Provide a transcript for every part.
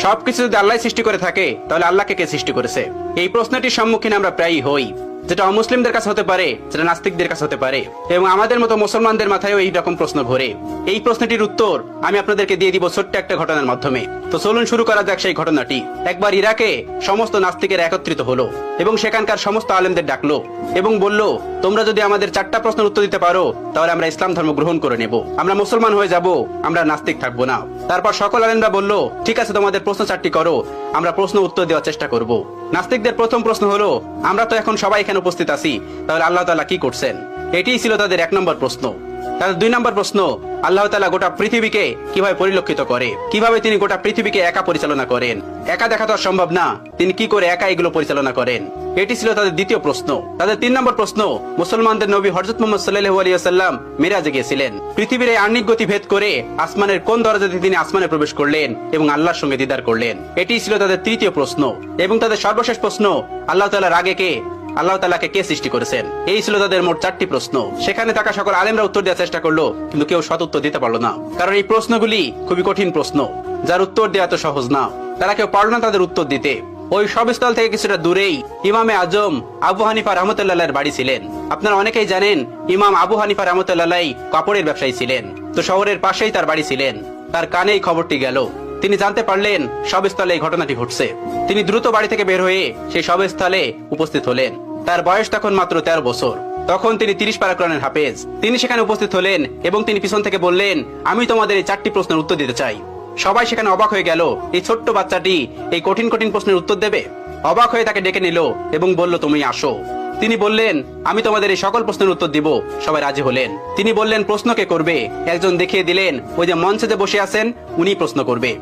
সবকিছু যদি আল্লাহ সৃষ্টি করে থাকে তাহলে আল্লাহকে কে সৃষ্টি করেছে? এই প্রশ্নটির সম্মুখীন আমরা প্রায়ই হই, যেটা অমুসলিমদের কাছে হতে পারে, যেটা নাস্তিকদের কাছে হতে পারে, এবং আমাদের মতো মুসলমানদের মাথায়ও এই রকম প্রশ্ন ঘোরে। এই প্রশ্নটির উত্তর আমি আপনাদেরকে দিয়ে দিব ছোট্ট একটা ঘটনার মাধ্যমে। তো চলুন শুরু করা যাক সেই ঘটনাটি। একবার ইরাকে সমস্ত নাস্তিকের একত্রিত হলো এবং সেখানকার সমস্ত আলেমদের ডাকলো এবং বলল, তোমরা যদি আমাদের 4টা প্রশ্নের উত্তর দিতে পারো তাহলে আমরা ইসলাম ধর্ম গ্রহণ করে নেব, আমরা মুসলমান হয়ে যাব, আমরা নাস্তিক থাকবো না। তারপর সকল আলেমরা বলল, ঠিক আছে, তোমাদের প্রশ্ন 4টি করো, আমরা প্রশ্ন উত্তর দেওয়ার চেষ্টা করব। নাস্তিকদের প্রথম প্রশ্ন হলো, আমরা তো এখন সবাই এখানে উপস্থিত আছি, তাহলে আল্লাহ তাআলা কি করছেন? এটিই ছিল তাদের 1 নম্বর প্রশ্ন। তাদের 2 নম্বর প্রশ্ন, আল্লাহ তাআলা গোটা পৃথিবীকে কিভাবে পরিলক্ষিত করে, কিভাবে তিনি গোটা পৃথিবীকে একা পরিচালনা করেন? একা দেখা তো সম্ভব না, তিনি কি করে একা এগুলো পরিচালনা করেন? এটি ছিল তাদের দ্বিতীয় প্রশ্ন। তাদের 3 নম্বর প্রশ্ন, মুসলমানদের নবী হযরত মুহাম্মদ সাল্লাল্লাহু আলাইহি ওয়াসাল্লাম মিরাজে গিয়েছিলেন, পৃথিবীর এই আহ্নিক গতি ভেদ করে আসমানের কোন দরজাতে তিনি আসমানে প্রবেশ করলেন এবং আল্লাহর সঙ্গে দিদার করলেন? এটি ছিল তাদের তৃতীয় প্রশ্ন। এবং তাদের সর্বশেষ প্রশ্ন, আল্লাহ তাআলার আগে কে, আল্লাহ তাআলাকে কে সৃষ্টি করেছেন? এই ছিল তাদের মোট 4টি প্রশ্ন। সেখানে থাকা সকল আলেমরা উত্তর দেওয়ার চেষ্টা করলো, কিন্তু কেউ সৎ উত্তর দিতে পারলো না, কারণ এই প্রশ্নগুলি খুবই কঠিন প্রশ্ন, যার উত্তর দেওয়া তো সহজ না। তারা কেউ পারল না তাদের উত্তর দিতে। ওই সবস্থল থেকে কিছুটা দূরেই ইমামে আজম আবু হানিফা রাহমাতুল্লাহর বাড়ি ছিলেন। আপনারা অনেকেই জানেন, ইমাম আবু হানিফা রাহমাতুল্লাহ কাপড়ের ব্যবসায়ী ছিলেন। তো শহরের পাশেই তার বাড়ি ছিলেন। তার কানেই খবরটি গেল। তিনি জানতে পারলেন সবস্থলে এই ঘটনাটি ঘটছে। তিনি দ্রুত বাড়ি থেকে বের হয়ে সেই সবস্থলে উপস্থিত হলেন। তার বয়স তখন মাত্র 13 বছর। তখন তিনি 30 পারা কোরআনের হাফেজ। তিনি সেখানে উপস্থিত হলেন এবং তিনি পিছন থেকে বললেন, আমি তোমাদের এই 4টি প্রশ্নের উত্তর দিতে চাই। সবাই সেখানে অবাক হয়ে গেল, এই ছোট্ট বাচ্চাটি এই কঠিন কঠিন প্রশ্নের উত্তর দেবে? অবাক হয়ে তাকে ডেকে নিল এবং বলল, তুমি আসো। তিনি বললেন, আমি তোমাদের এই সকল প্রশ্নের উত্তর দিব। সবাই রাজি হলেন। তিনি বললেন, প্রশ্ন কে করবে? একজন দেখিয়ে দিলেন, ওই যে মঞ্চে যে বসে আছেন উনি প্রশ্ন করবে।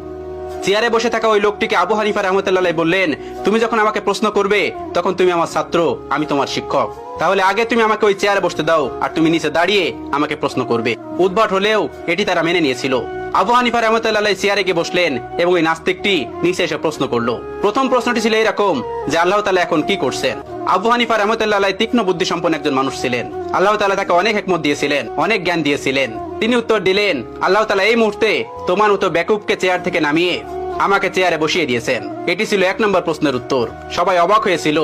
চেয়ারে বসে থাকা ওই লোকটিকে আবু হানিফা রাহমাতুল্লাহ বললেন, তুমি যখন আমাকে প্রশ্ন করবে তখন তুমি আমার ছাত্র, আমি তোমার শিক্ষক, তাহলে আগে তুমি আমাকে ওই চেয়ারে বসতে দাও, আর তুমি নিচে দাঁড়িয়ে আমাকে প্রশ্ন করবে। উদ্ভট হলেও এটি তারা মেনে নিয়েছিল। আবু হানিফা রাহমাতুল্লাহ চেয়ারে গিয়ে বসলেন এবং ওই নাস্তিকটি নিচে এসে প্রশ্ন করলো। প্রথম প্রশ্নটি ছিল এরকম যে, আল্লাহ তাআলা এখন কি করছেন? আবু হানিফা রাহমাতুল্লাহ তীক্ষ্ণ বুদ্ধি সম্পন্ন একজন মানুষ ছিলেন। আল্লাহ তাআলা তাকে অনেক হিকমত দিয়েছিলেন, অনেক জ্ঞান দিয়েছিলেন। তিনি উত্তর দিলেন, আল্লাহ তাআলা এই মুহূর্তে তোমার মতো বেকুবকে চেয়ার থেকে নামিয়ে আমাকে চেয়ারে বসিয়ে দিয়েছেন। এটি ছিল 1 নম্বর প্রশ্নের উত্তর। সবাই অবাক হয়েছিল।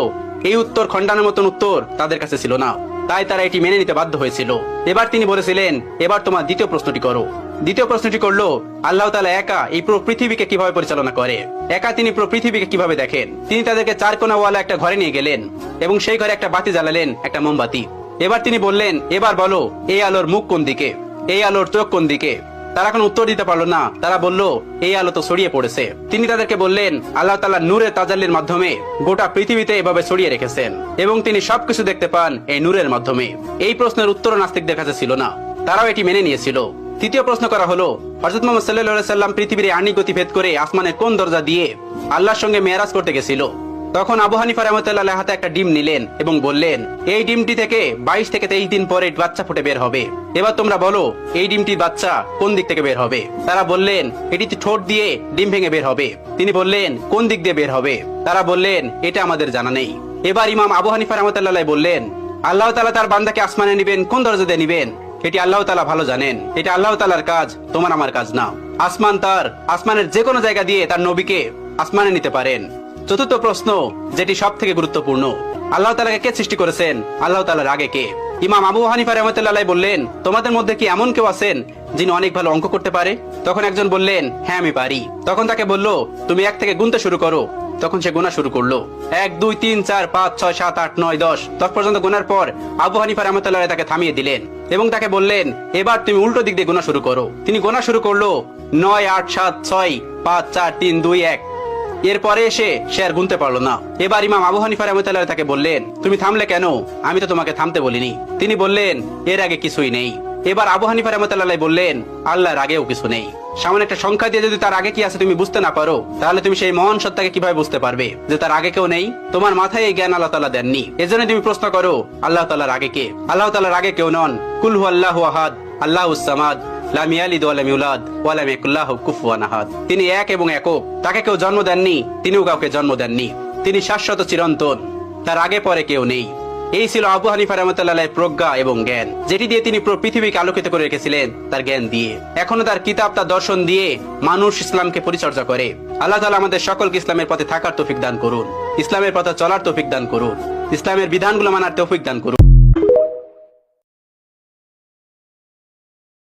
এই উত্তর খণ্ডানোর মতন উত্তর তাদের কাছে ছিল না, তাই তারা এটি মেনে নিতে বাধ্য হয়েছিল। এবার তিনি বলেছিলেন, এবার তোমার দ্বিতীয় প্রশ্নটি করো। দ্বিতীয় প্রশ্নটি করলো, আল্লাহ তাআলা একা এই পুরো পৃথিবীকে কিভাবে পরিচালনা করে? একা তিনি পুরো পৃথিবীকে কিভাবে দেখেন? তিনি তাদেরকে 4 কোণাওয়ালা একটা ঘরে নিয়ে গেলেন এবং সেই ঘরে একটা বাতি জ্বালালেন, একটা মোমবাতি। এবার তিনি বললেন, এবার বলো, এই আলোর মুখ কোন দিকে, এই আলোর চোখ কোন দিকে? তারা কোনো উত্তর দিতে পারলো না। তারা বলল, এই আলো তো ছড়িয়ে পড়েছে। তিনি তাদেরকে বললেন, আল্লাহ তাআলা নূরের তাজাল্লির মাধ্যমে গোটা পৃথিবীতে এভাবে ছড়িয়ে রেখেছেন এবং তিনি সবকিছু দেখতে পান এই নূরের মাধ্যমে। এই প্রশ্নের উত্তর নাস্তিকদের কাছে ছিল না, তারাও এটি মেনে নিয়েছিল। তৃতীয় প্রশ্ন করা হলো, হযরত মুহাম্মদ সাল্লাল্লাহু আলাইহি ওয়াসাল্লাম পৃথিবীর আহ্নিক গতি ভেদ করে আসমানের কোন দরজা দিয়ে আল্লাহর সঙ্গে মেরাজ করতে গেছিল? তখন আবু হানিফা রাহমাতুল্লাহ হাতে একটা ডিম নিলেন এবং বললেন, এই ডিমটি থেকে 22 থেকে 23 দিন পরে বাচ্চা ফুটে বের হবে। এবার তোমরা বলো, এই ডিমটির বাচ্চা কোন দিক থেকে বের হবে? তারা বললেন, এটি ঠোঁট দিয়ে ডিম ভেঙে বের হবে। তিনি বললেন, কোন দিক দিয়ে বের হবে? তারা বললেন, এটা আমাদের জানা নেই। এবার ইমাম আবু হানিফা রাহমাতুল্লাহ বললেন, আল্লাহ তাআলা তার বান্দাকে আসমানে নিবেন কোন দরজা দিয়ে নিবেন, এটি আল্লাহ তাআলা ভালো জানেন। এটা আল্লাহ তাআলার কাজ, তোমার আমার কাজ না। আসমান তার, আসমানের যে কোনো জায়গা দিয়ে তার নবীকে আসমানে নিতে পারেন। চতুর্থ প্রশ্ন, যেটি সব থেকে গুরুত্বপূর্ণ, আল্লাহ তাআলাকে কে সৃষ্টি করেছেন? আল্লাহ তাআলার আগে কে? ইমাম আবু হানিফা রাহমাতুল্লাহ বললেন, তোমাদের মধ্যে কি এমন কেউ আছেন যিনি অনেক ভালো অঙ্ক করতে পারে? তখন একজন বললেন, হ্যাঁ আমি পারি। তখন তাকে বলল, তুমি 1 থেকে গুনতে শুরু করো। তখন সে গোনা শুরু করলো। 1 2 3 4 5 6 7 8 9 10 10 পর্যন্ত গোনার পর আবু হানিফা রাহমাতুল্লাহ তাকে থামিয়ে দিলেন এবং তাকে বললেন, এবার তুমি উল্টো দিক দিয়ে গোনা শুরু করো। তিনি গোনা শুরু করলো 9 8 7 6 5 4 3 2 1। এরপরে এসে সে আর গুনতে পারলো না। এবার ইমাম আবু হানিফা রাহমাতুল্লাহ তাকে বললেন, তুমি থামলে কেন? আমি তো তোমাকে থামতে বলিনি। তিনি বললেন, এর আগে কিছুই নেই। এবার আবু হানিফা রাহমাতুল্লাহ বললেন, আল্লাহর আগেও কিছু নেই। সামান্য একটা সংখ্যা দিয়ে যদি তার আগে কি আছে তুমি বুঝতে না পারো, তাহলে তুমি সেই মহান সত্তাকে কিভাবে বুঝতে পারবে যে তার আগে কেউ নেই? তোমার মাথায় এই জ্ঞান আল্লাহ তাআলা দেননি। এজন্য তুমি প্রশ্ন করো, আল্লাহ তাআলার আগে কে? আল্লাহ তাআলার আগে কেউ নন। কুল হুয়াল্লাহু আহাদ, আল্লাহুস সামাদ, লাম ইয়ালিদ ওয়া লাম ইউলাদ ওয়া লাম ইয়াকুল লাহু কুফুয়ান আহাদ। তিনি এক এবং একক, তাকে কেউ জন্ম দেননি, তিনিও কাউকে জন্ম দেননি। তিনি শাশ্বত চিরন্তন, তার আগে পরে কেউ নেই। এই ছিল আবু হানিফা রাহমাতুল্লাহ প্রজ্ঞা এবং জ্ঞান, যেটি দিয়ে তিনি পুরো পৃথিবীকে আলোকিত করে রেখেছিলেন তার জ্ঞান দিয়ে। এখনো তার কিতাব, তার দর্শন দিয়ে মানুষ ইসলামকে পরিচর্যা করে। আল্লাহ তাআলা আমাদের সকলকে ইসলামের পথে থাকার তৌফিক দান করুন, ইসলামের পথে চলার তৌফিক দান করুন, ইসলামের বিধানগুলো মানার তৌফিক দান করুন।